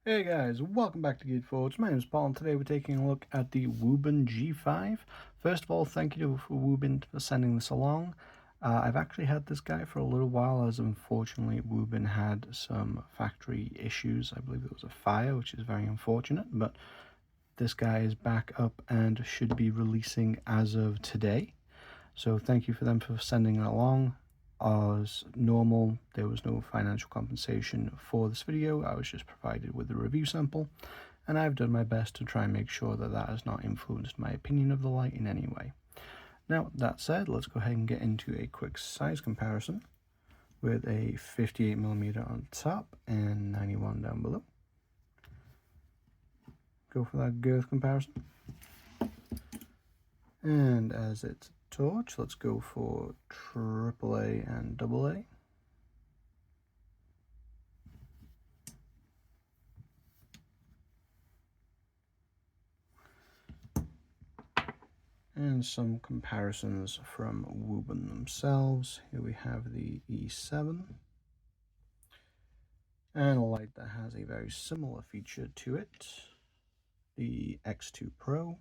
Hey guys, welcome back to Geek Forge. My name is Paul, and today we're taking a look at the Wuben G5. First of all, thank you to Wuben for sending this along. I've actually had this guy for a little while, as unfortunately Wuben had some factory issues. I believe there was a fire, which is very unfortunate, but this guy is back up and should be releasing as of today. So thank you for them for sending it along. As normal, there was no financial compensation for this video. I was just provided with a review sample, and I've done my best to try and make sure that that has not influenced my opinion of the light in any way. Now, that said, let's go ahead and get into a quick size comparison with a 58mm on top and 91 down below. Go for that girth comparison. And as it's torch, let's go for AAA and AA. And some comparisons from Wuben themselves. Here we have the E7, and a light that has a very similar feature to it, the X2 Pro.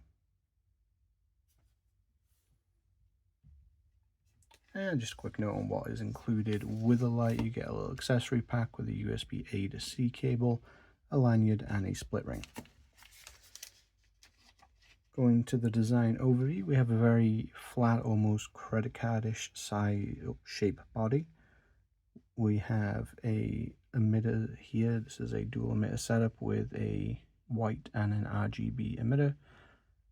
And just a quick note on what is included with the light. You get a little accessory pack with a USB A to C cable, a lanyard, and a split ring. Going to the design overview, we have a very flat, almost credit card-ish shape body. We have a emitter here. This is a dual emitter setup with a white and an RGB emitter.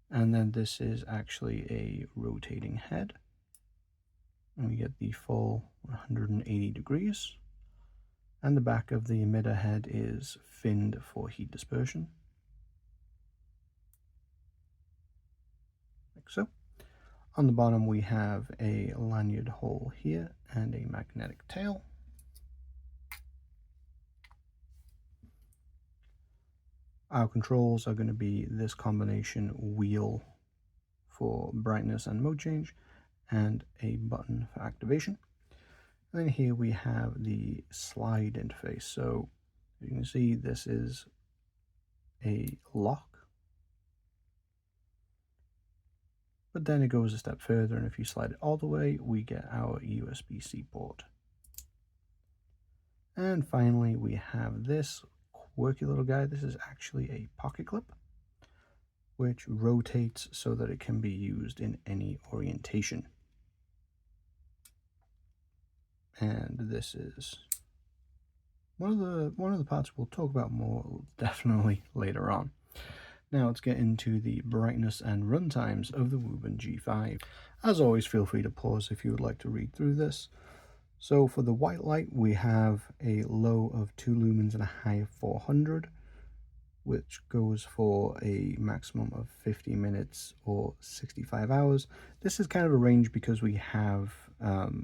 And then this is actually a rotating head. And we get the full 180 degrees. And the back of the emitter head is finned for heat dispersion. Like so. On the bottom we have a lanyard hole here and a magnetic tail. Our controls are going to be this combination wheel for brightness and mode change, and a button for activation. And then here we have the slide interface. So you can see this is a lock, but then it goes a step further, and if you slide it all the way, we get our USB-C port. And finally, we have this quirky little guy. This is actually a pocket clip, which rotates so that it can be used in any orientation. And this is one of the parts we'll talk about more definitely later on. Now let's get into the brightness and runtimes of the Wuben G5. As always, feel free to pause if you would like to read through this. So for the white light, we have a low of 2 lumens and a high of 400, which goes for a maximum of 50 minutes or 65 hours. This is kind of a range because we have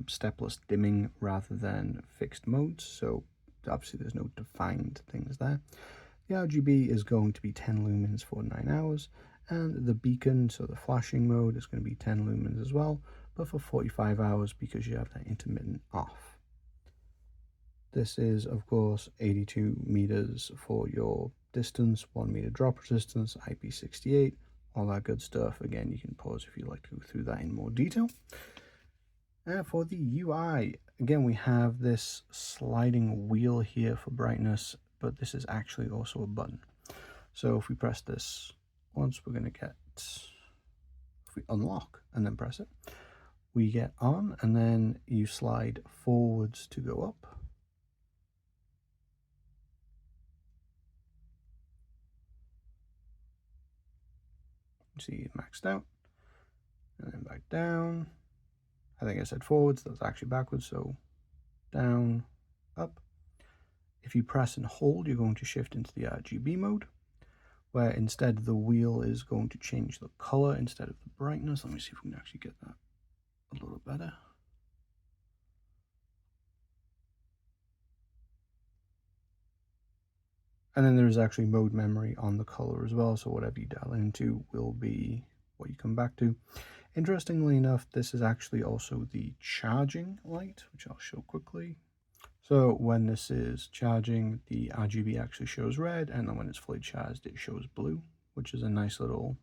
stepless dimming rather than fixed modes, so obviously there's no defined things there. The RGB is going to be 10 lumens for 9 hours, and the beacon, so the flashing mode, is going to be 10 lumens as well, but for 45 hours because you have that intermittent off. This is, of course, 82 meters for your distance, 1 meter drop resistance, IP68, all that good stuff. Again, you can pause if you'd like to go through that in more detail. And for the UI, again, we have this sliding wheel here for brightness, but this is actually also a button. So if we press this once, we're going to get, if we unlock and then press it, we get on, and then you slide forwards to go up. See it maxed out, and then back down. I think I said forwards, that's actually backwards, so down, up. If you press and hold, you're going to shift into the RGB mode, where instead the wheel is going to change the color instead of the brightness. Let me see if we can actually get that a little better. And then there's actually mode memory on the color as well, so whatever you dial into will be what you come back to. Interestingly enough, this is actually also the charging light, which I'll show quickly. So when this is charging, the RGB actually shows red, and then when it's fully charged, it shows blue, which is a nice little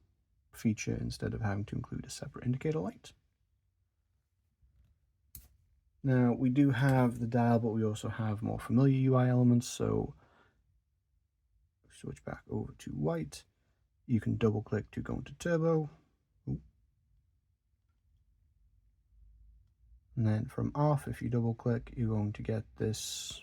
feature instead of having to include a separate indicator light. Now we do have the dial, but we also have more familiar UI elements. So switch back over to white. You can double click to go into turbo. And then from off, if you double click, you're going to get this.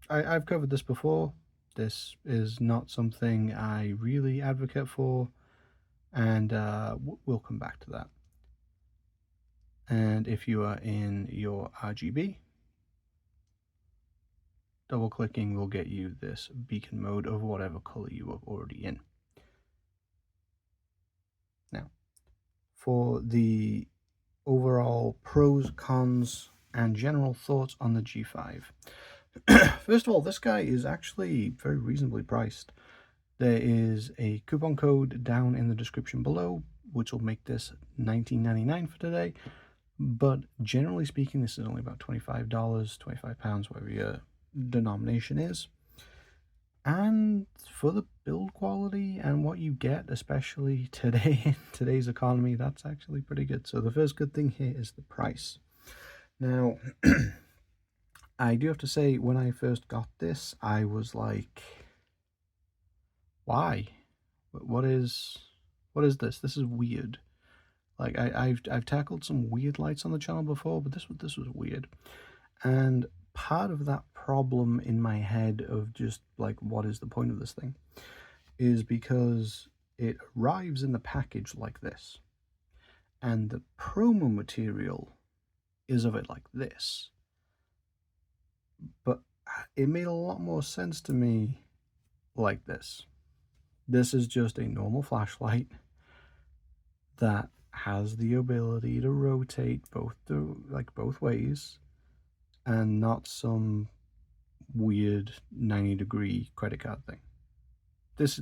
I've covered this before. This is not something I really advocate for, and we'll come back to that. And if you are in your RGB, double clicking will get you this beacon mode of whatever color you are already in. Now, for the overall pros, cons, and general thoughts on the G5. First of all, this guy is actually very reasonably priced. There is a coupon code down in the description below, which will make this $19.99 for today. But generally speaking, this is only about $25, £25, whatever your denomination is. And for the build quality and what you get, especially today in today's economy, that's actually pretty good. So the first good thing here is the price. Now, I do have to say, when I first got this, I was like, why? What is this? This is weird. Like I've tackled some weird lights on the channel before, but this was weird. And part of that problem in my head of just like, what is the point of this thing, is because it arrives in the package like this, and the promo material is of it like this. But it made a lot more sense to me like this. This is just a normal flashlight that has the ability to rotate both ways, and not some weird 90-degree credit card thing. This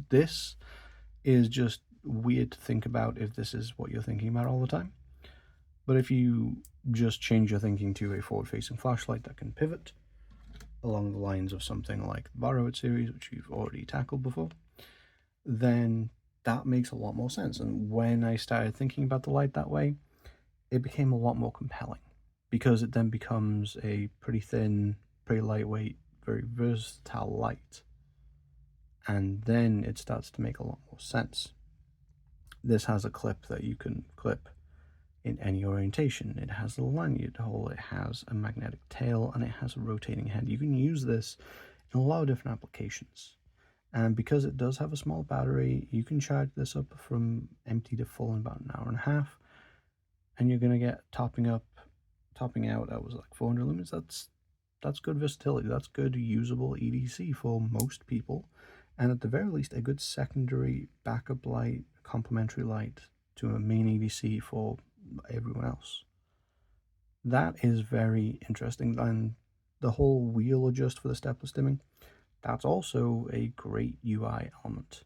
is just weird to think about if this is what you're thinking about all the time. But if you just change your thinking to a forward-facing flashlight that can pivot along the lines of something like the Borrow It series, which you've already tackled before, then that makes a lot more sense. And when I started thinking about the light that way, it became a lot more compelling, because it then becomes a pretty thin, pretty lightweight, very versatile light. And then it starts to make a lot more sense. This has a clip that you can clip in any orientation. It has a lanyard hole, it has a magnetic tail, and it has a rotating head. You can use this in a lot of different applications. And because it does have a small battery, you can charge this up from empty to full in about an hour and a half. And you're going to get topping out, that was like 400 lumens. That's good versatility. That's good usable EDC for most people. And at the very least, a good secondary backup light, complementary light to a main EDC for everyone else. That is very interesting. And the whole wheel adjust for the stepless dimming, that's also a great UI element.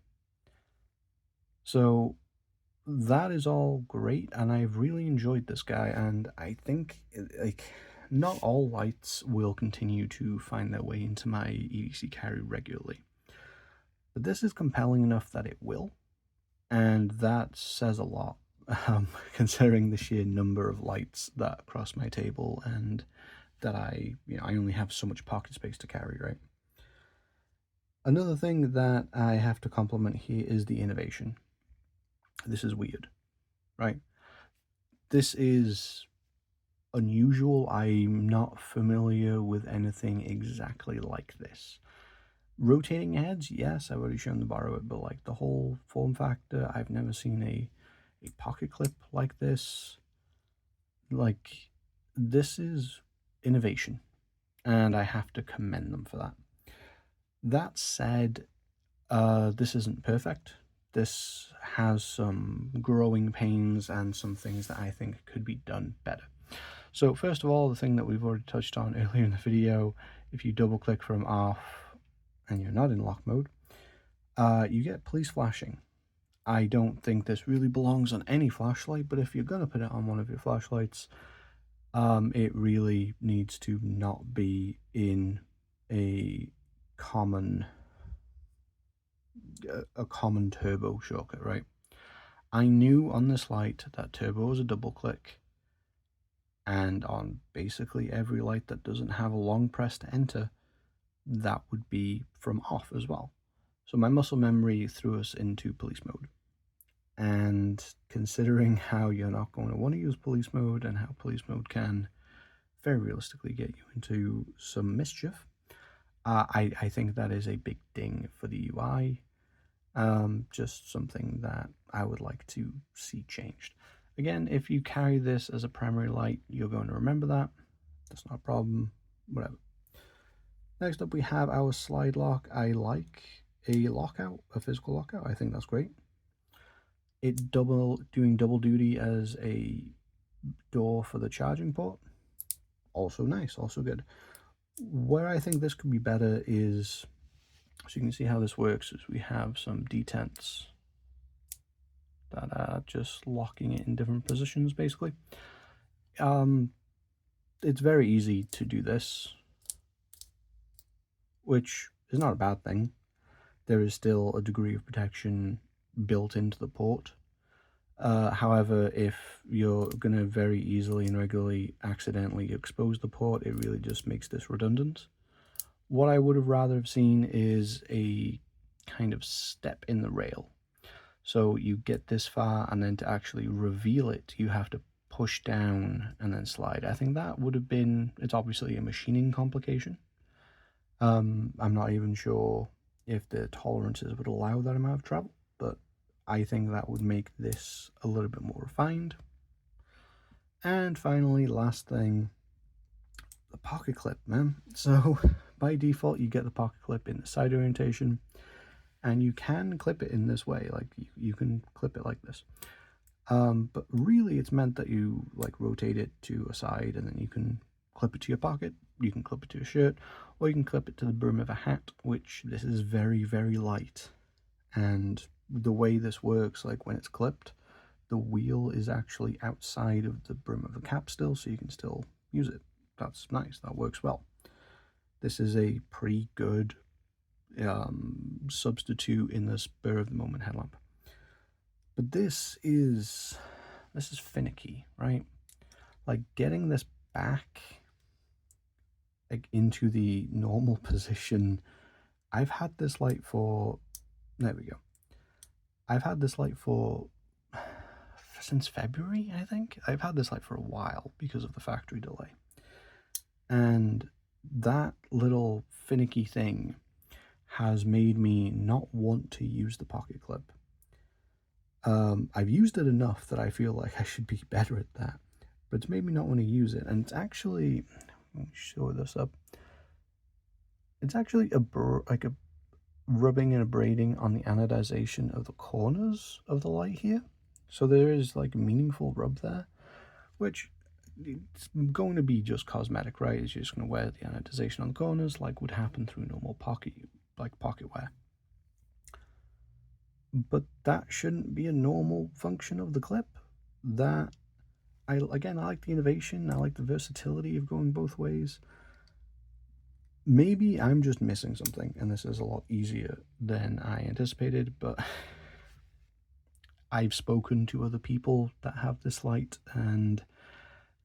So that is all great, and I've really enjoyed this guy, and I think like not all lights will continue to find their way into my EDC carry regularly, but this is compelling enough that it will, and that says a lot, considering the sheer number of lights that cross my table, and that I only have so much pocket space to carry, right? Another thing that I have to compliment here is the innovation. This is weird, right? This is unusual. I'm not familiar with anything exactly like this. Rotating heads, yes, I've already shown the Borrow It, but like the whole form factor, I've never seen a pocket clip like this. Like, this is innovation, and I have to commend them for that. That said, this isn't perfect. This has some growing pains and some things that I think could be done better. So first of all, the thing that we've already touched on earlier in the video, if you double click from off and you're not in lock mode, you get police flashing. I don't think this really belongs on any flashlight, but if you're going to put it on one of your flashlights, it really needs to not be in a common turbo shortcut, right? I knew on this light that turbo was a double click, and on basically every light that doesn't have a long press to enter, that would be from off as well. So my muscle memory threw us into police mode. And considering how you're not going to want to use police mode and how police mode can very realistically get you into some mischief, I think that is a big ding for the UI. Just something that I would like to see changed. Again, if you carry this as a primary light, you're going to remember that. That's not a problem, whatever. Next up, we have our slide lock. I like a lockout, a physical lockout. I think that's great. It doing double duty as a door for the charging port. Also nice, also good. Where I think this could be better is, so you can see how this works, is we have some detents that are just locking it in different positions, basically. It's very easy to do this, which is not a bad thing. There is still a degree of protection built into the port. However, if you're going to very easily and regularly accidentally expose the port, it really just makes this redundant. What I would have rather have seen is a kind of step in the rail. So you get this far, and then to actually reveal it, you have to push down and then slide. I think that would have been, it's obviously a machining complication. I'm not even sure if the tolerances would allow that amount of travel, but I think that would make this a little bit more refined. And finally, last thing, the pocket clip, man. So by default, you get the pocket clip in the side orientation, and you can clip it in this way. Like you can clip it like this. But really it's meant that you like rotate it to a side, and then you can clip it to your pocket, you can clip it to a shirt, or you can clip it to the brim of a hat, which this is very, very light. And the way this works, like when it's clipped, the wheel is actually outside of the brim of the cap still, so you can still use it. That's nice, that works well. This is a pretty good substitute in the spur of the moment headlamp. But this is finicky, right? Like getting this back like into the normal position. I've had this light for, there we go. I've had this light for since February, I think. I've had this light for a while because of the factory delay. And that little finicky thing has made me not want to use the pocket clip. I've used it enough that I feel like I should be better at that, but it's made me not want to use it. And it's actually, let me show this up. It's actually like a rubbing and abrading on the anodization of the corners of the light here. So there is like a meaningful rub there, which it's going to be just cosmetic, right? It's just going to wear the anodization on the corners like would happen through normal pocket wear. But that shouldn't be a normal function of the clip. That, I like the innovation, I like the versatility of going both ways. Maybe I'm just missing something, and this is a lot easier than I anticipated, but I've spoken to other people that have this light, and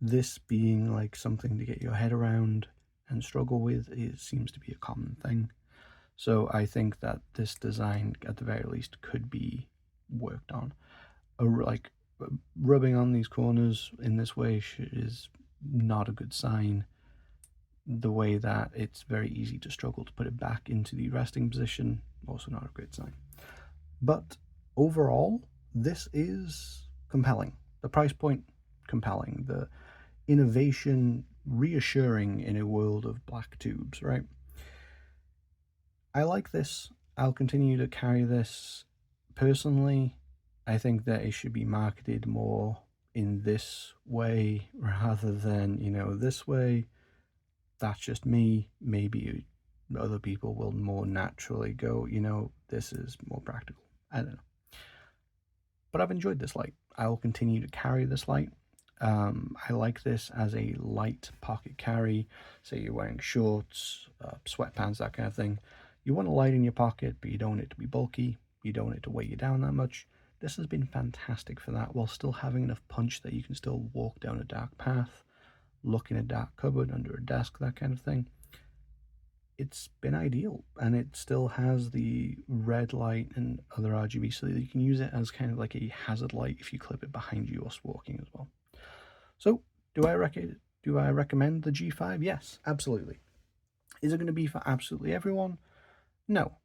this being like something to get your head around and struggle with, it seems to be a common thing. So I think that this design, at the very least, could be worked on. Like rubbing on these corners in this way is not a good sign. The way that it's very easy to struggle to put it back into the resting position, also not a great sign. But overall, this is compelling. The price point, compelling. The innovation, reassuring in a world of black tubes, right? I like this. I'll continue to carry this. Personally, I think that it should be marketed more in this way rather than, this way. That's just me. Maybe other people will more naturally go, this is more practical. I don't know. but I've enjoyed this light. I will continue to carry this light. I like this as a light pocket carry. Say you're wearing shorts, sweatpants, that kind of thing. You want a light in your pocket, but you don't want it to be bulky. You don't want it to weigh you down that much. This has been fantastic for that, while still having enough punch that you can still walk down a dark path, look in a dark cupboard, under a desk, that kind of thing. It's been ideal, and it still has the red light and other RGB, so that you can use it as kind of like a hazard light if you clip it behind you whilst walking as well. So, do I recommend the G5? Yes, absolutely. Is it going to be for absolutely everyone? No.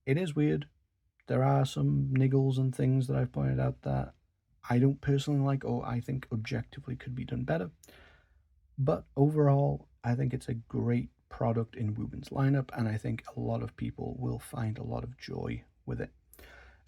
It is weird. There are some niggles and things that I've pointed out that I don't personally like, or I think objectively could be done better. But overall, I think it's a great product in Wuben's lineup, and I think a lot of people will find a lot of joy with it.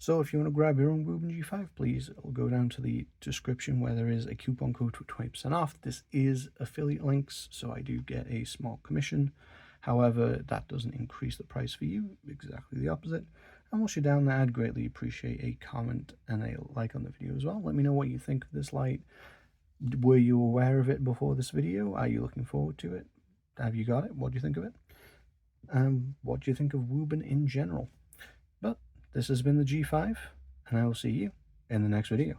So if you want to grab your own Wuben G5, please go down to the description where there is a coupon code for 20% off. This is affiliate links, so I do get a small commission. However, that doesn't increase the price for you, exactly the opposite. And once you're down there, I'd greatly appreciate a comment and a like on the video as well. Let me know what you think of this light. Were you aware of it before this video? Are you looking forward to it? Have you got it? What do you think of it? What do you think of Wuben in general? But this has been the G5, and I will see you in the next video.